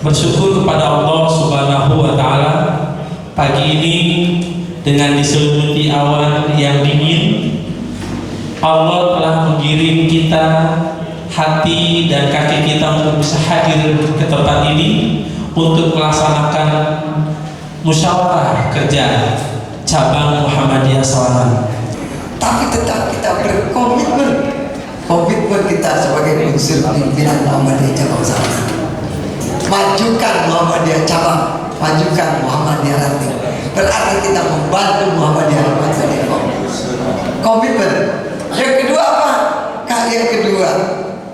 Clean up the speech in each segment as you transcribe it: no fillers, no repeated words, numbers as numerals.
bersyukur kepada Allah Subhanahu wa Ta'ala. Pagi ini dengan diselimuti awan yang dingin, Allah telah mengirim kita, hati dan kaki kita untuk bisa hadir ke tempat ini untuk melaksanakan musyawarah kerja cabang Muhammadiyah Sawangan. Tapi tetap kita berkomitmen, komitmen kita sebagai unsur pimpinan Muhammadiyah cabang Sawangan. Majukan Muhammadiyah cabang, majukan Muhammadiyah Ranting. Berarti kita membantu Muhammadiyah Ranting. Komitmen. Yang kedua apa? Yang kedua,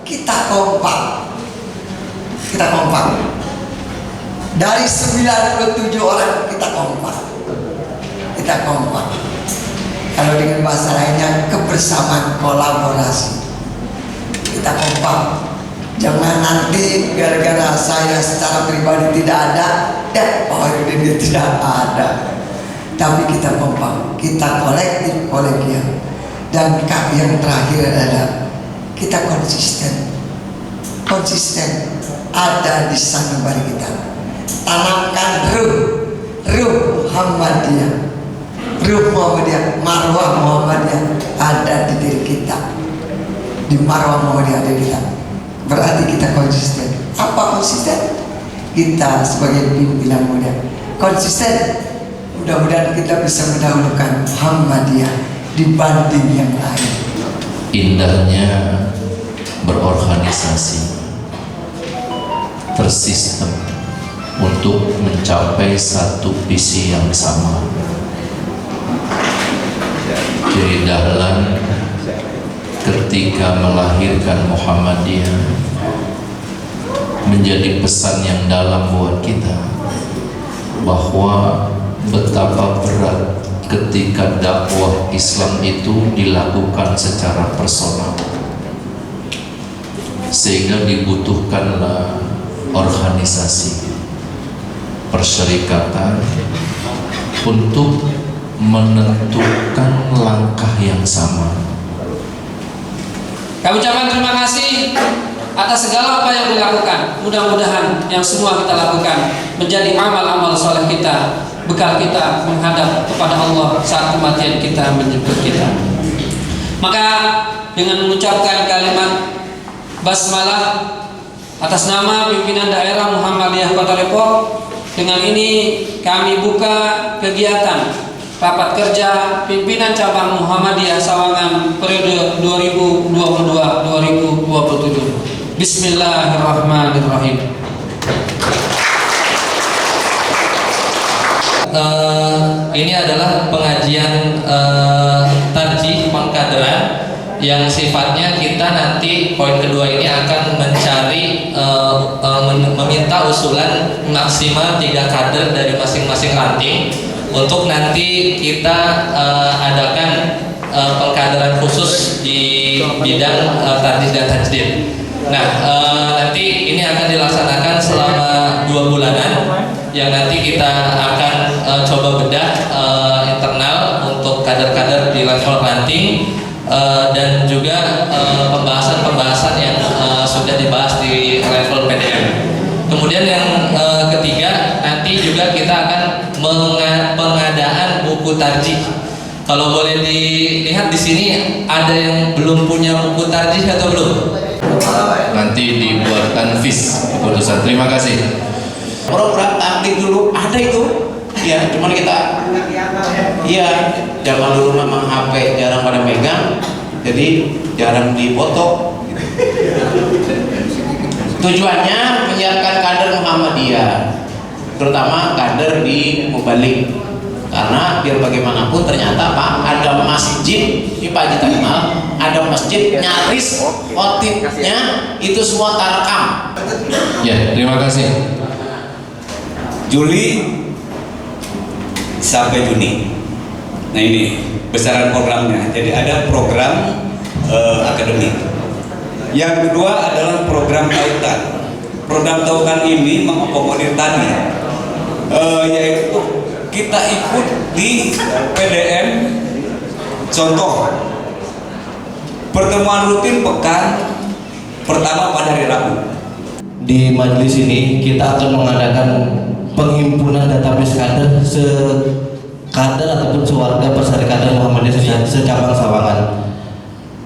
kita kompak. Kita kompak. Dari 97 orang kita kompak. Kita kompak. Kalau dengan bahasa lainnya kebersamaan, kolaborasi. Kita kompak. Jangan nanti gara-gara saya secara pribadi tidak ada, dia tidak ada. Tapi kita kompak, kita kolektif, kolegial. Dan yang terakhir adalah kita konsisten. Konsisten ada di sanubari kita. Tanamkan ruh Muhammadiyah, ruh Muhammadiyah, marwah Muhammadiyah ada di diri kita. Di marwah Muhammadiyah ada di kita. Berarti kita konsisten. Apa konsisten? Kita sebagai pimpinan muda konsisten. Mudah-mudahan kita bisa mendahulukan Muhammadiyah dibanding yang lain. Indahnya berorganisasi, bersistem untuk mencapai satu visi yang sama. Jadi dahlan ketika melahirkan Muhammadiyah menjadi pesan yang dalam buat kita bahwa betapa berat ketika dakwah Islam itu dilakukan secara personal, sehingga dibutuhkanlah organisasi, perserikatan untuk menentukan langkah yang sama. Kami ucapkan terima kasih atas segala apa yang dilakukan. Mudah-mudahan yang semua kita lakukan menjadi amal-amal soleh kita, bekal kita menghadap kepada Allah saat kematian kita menjemput kita. Maka dengan mengucapkan kalimat basmalah atas nama pimpinan daerah Muhammadiyah Kota Depok, dengan ini kami buka kegiatan rapat kerja pimpinan cabang Muhammadiyah Sawangan periode 2022-2027. Bismillahirrahmanirrahim. Ini adalah pengajian tarjih pengkaderan yang sifatnya kita nanti poin kedua ini akan mencari meminta usulan maksimal 3 kader dari masing-masing ranting untuk nanti kita adakan pengkaderan khusus di bidang tarjih dan tajdid. Nah, nanti ini akan dilaksanakan selama 2 bulanan yang nanti kita akan coba bedah internal untuk kader-kader di level ranting dan juga pembahasan-pembahasan yang sudah dibahas di level PDM. Kemudian yang ketiga, nanti juga kita akan pengadaan buku tarjih. Kalau boleh dilihat di sini ada yang belum punya buku tarjih atau belum? Nanti dibuatkan vis keputusan. Terima kasih. Program tablik dulu ada itu, ya cuman kita, iya zaman dulu memang HP jarang pada megang, jadi jarang dipoto. Tujuannya menyiapkan kader Muhammadiyah, terutama kader di Mubalik, karena biar bagaimanapun ternyata Pak ada masjid di Pak Haji Taimal, ada masjid nyaris khotibnya itu semua tarekam. Ya, terima kasih. Juli sampai Juni. Nah ini besaran programnya. Jadi ada program akademik. Yang kedua adalah program tautan. Program tautan ini mengakomodir tadi, yaitu kita ikut di PDM. Contoh, pertemuan rutin pekan pertama pada hari Rabu. di majelis ini kita akan mengadakan penghimpunan database kader kader ataupun sewarga Perserikatan Muhammadiyah secabang Sawangan.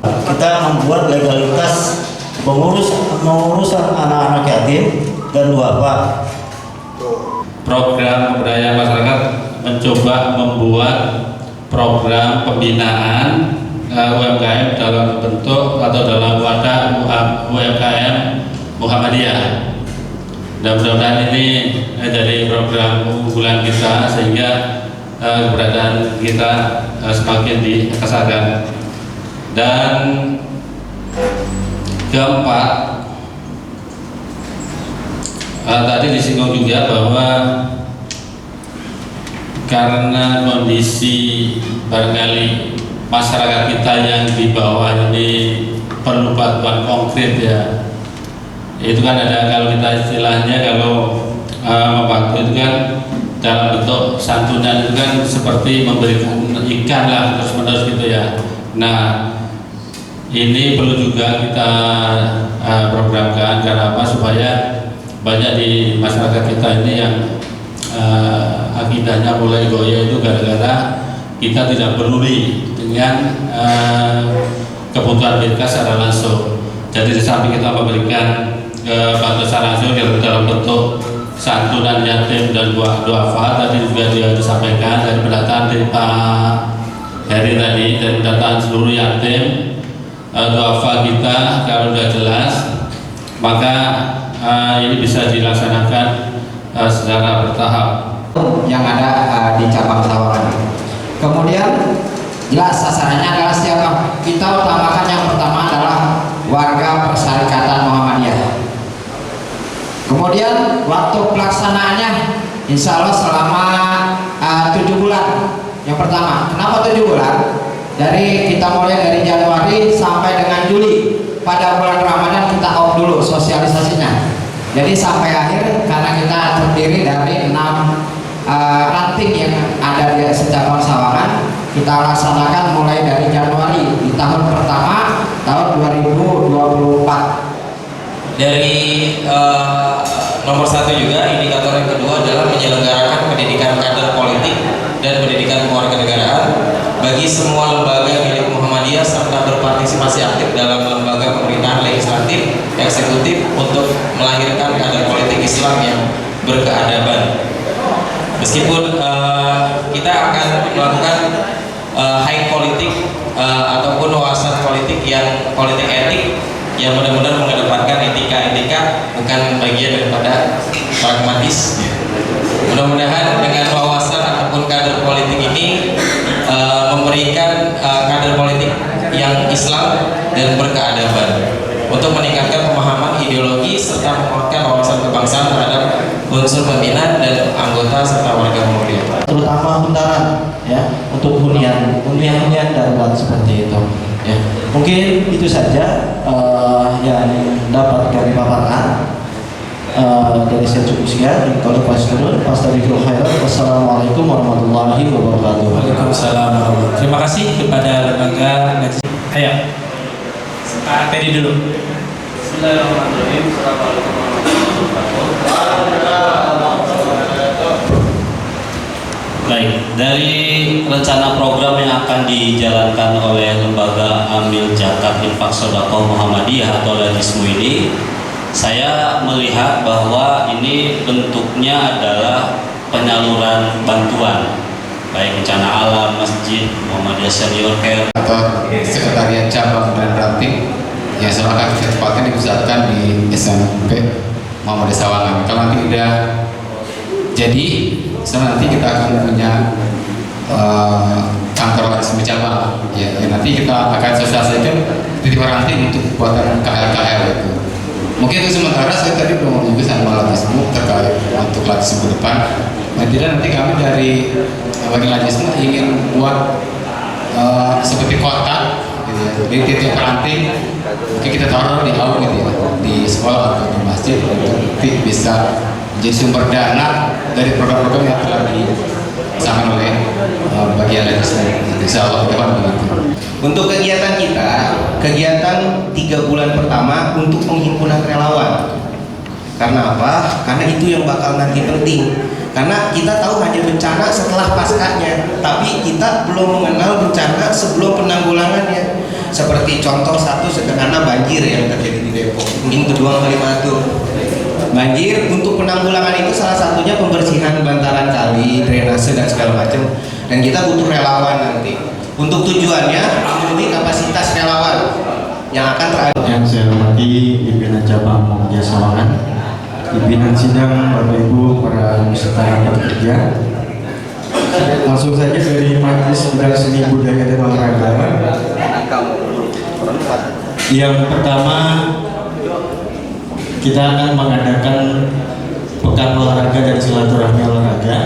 Kita membuat legalitas pengurusan anak-anak yatim dan duafa. Program pemberdayaan masyarakat mencoba membuat program pembinaan UMKM dalam bentuk atau dalam wadah UMKM Muhammadiyah. Dan mudah-mudahan ini dari program unggulan kita sehingga keberadaan kita semakin dikesakan. Dan keempat, tadi disinggung juga bahwa karena kondisi barangkali masyarakat kita yang di bawah ini perlu bantuan konkret ya. Itu kan ada, kalau kita istilahnya kalau membantu itu kan dalam bentuk santunan, itu kan seperti memberikan ikan lah terus-menerus gitu ya. Nah, ini perlu juga kita programkan. Karena apa? Supaya banyak di masyarakat kita ini yang akidahnya mulai goyah itu gara-gara kita tidak peduli dengan kebutuhan mereka secara langsung. Jadi di samping kita memberikan bantuan secara langsung dalam bentuk santunan yatim dan duafa, tadi juga dia disampaikan dari pendataan dari Pak Heri tadi, dari pendataan seluruh yatim duafa kita kalau sudah jelas, maka ini bisa dilaksanakan secara bertahap yang ada di cabang Sawangan. Kemudian jelas sasarannya adalah siapa? Kita utamakan yang pertama adalah warga Perserikatan Muhammadiyah. Kemudian waktu pelaksanaannya insya Allah selama 7 bulan. Yang pertama, kenapa 7 bulan? Kita mulai dari Januari sampai dengan Juli. Pada bulan Ramadan kita off dulu sosialisasinya. Jadi sampai akhir, karena kita terdiri dari 6 ranting yang ada di secabang Sawangan, kita laksanakan mulai dari Januari di tahun pertama tahun 2024. Dari nomor 1 juga, indikator yang kedua adalah menyelenggarakan pendidikan kader politik dan pendidikan kewarganegaraan bagi semua lembaga milik Muhammadiyah serta berpartisipasi aktif dalam lembaga pemerintahan legislatif, eksekutif untuk melahirkan kader politik Islam yang berkeadaban. Meskipun kita akan melakukan high politik ataupun wawasan politik yang politik etik yang benar-benar mengedepankan etika-etika, bukan bagian daripada pragmatis. Mudah-mudahan dengan wawasan ataupun kader politik ini memberikan kader politik yang Islam dan berkeadaban untuk meningkatkan pemahaman ideologi serta menguatkan wawasan kebangsaan terhadap unsur pembina dan anggota serta warga Muhammadiyah. Terutama huntaran ya, untuk hunian darurat seperti itu ya. Mungkin itu saja yang dapat kami paparkan. Dari saya cukup sekian. Kalau Wassalamualaikum warahmatullahi wabarakatuh. Waalaikumsalam. Terima kasih kepada lembaga ngaji. Ayo, Pak Teddy dulu. Bismillahirrahmanirrahim. Assalamualaikum warahmatullahi wabarakatuh. Baik, dari rencana program yang akan dijalankan oleh Lembaga Amil Zakat Infak Sedekah Muhammadiyah atau Lajismu ini, saya melihat bahwa ini bentuknya adalah penyaluran bantuan, baik bencana alam, masjid, Muhammadiyah Senior Care atau sekretariat cabang dan ranting yang sekarang kita tempatkan dipusatkan di SMP Muhammadiyah Sawangan. Kalau nanti udah jadi, nanti kita akan punya kantor resmi cabang ya, nanti kita akan sosialisasikan titik ranting untuk buatan KL itu. Mungkin itu sementara, saya tadi belum juga sama Lajismu terkait untuk Lajismu ke depan. Nanti kami dari bagian Lajismu ingin buat seperti kotak gitu ya, di titik ranting mungkin kita taruh di awal gitu ya, di sekolah atau di masjid untuk bisa menjadi sumber dana dari program-program yang telah disampaikan oleh bagian Lajismu. Insya Allah ke depan begitu. Untuk kegiatan kita, kegiatan 3 bulan pertama untuk penghimpunan relawan. Karena apa? Karena itu yang bakal nanti penting. Karena kita tahu hanya bencana setelah paskanya, tapi kita belum mengenal bencana sebelum penanggulangannya. Seperti contoh satu sederhana banjir yang terjadi di Depok, mungkin kedua Kalimantan. Banjir untuk penanggulangan itu salah satunya pembersihan bantaran kali, drainase dan segala macam. Dan kita butuh relawan nanti. Untuk tujuannya memenuhi kapasitas relawan yang akan terada. Yang saya hormati pimpinan cabang Muhammadiyah Sawangan, pimpinan sidang, Bapak Ibu, para peserta rapat kerja. Langsung saja dari Majelis Bidang Seni Budaya dan Olahraga. Yang pertama, kita akan mengadakan pekan olahraga dan silaturahmi olahraga.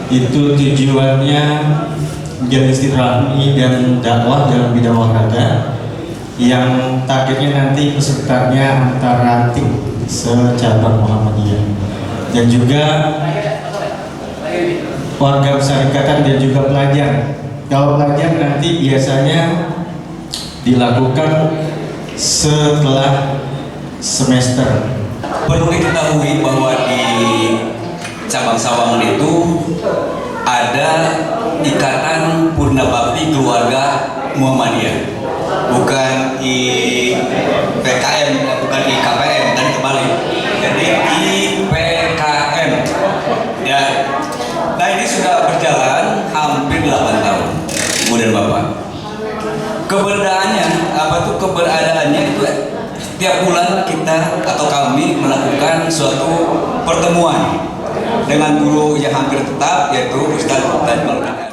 Itu tujuannya menjadi silaturahmi dan dakwah dalam bidang olahraga, yang targetnya nanti pesertanya antara tim secabang Muhammadiyah dan juga warga besar ikatan dan juga pelajar. Kalau pelajar nanti biasanya dilakukan setelah semester. Perlu diketahui bahwa di cabang Sawangan itu ada Ikatan Purna Bakti Keluarga Muhammadiyah, bukan IPKM, bukan IKPM, dan kembali jadi IPKM ya. Nah, ini sudah berjalan hampir 8 tahun, Ibu dan Bapak. Keberadaannya itu tiap bulan kita atau kami melakukan suatu pertemuan dengan guru yang hampir tetap, yaitu Ustadz Tajmal.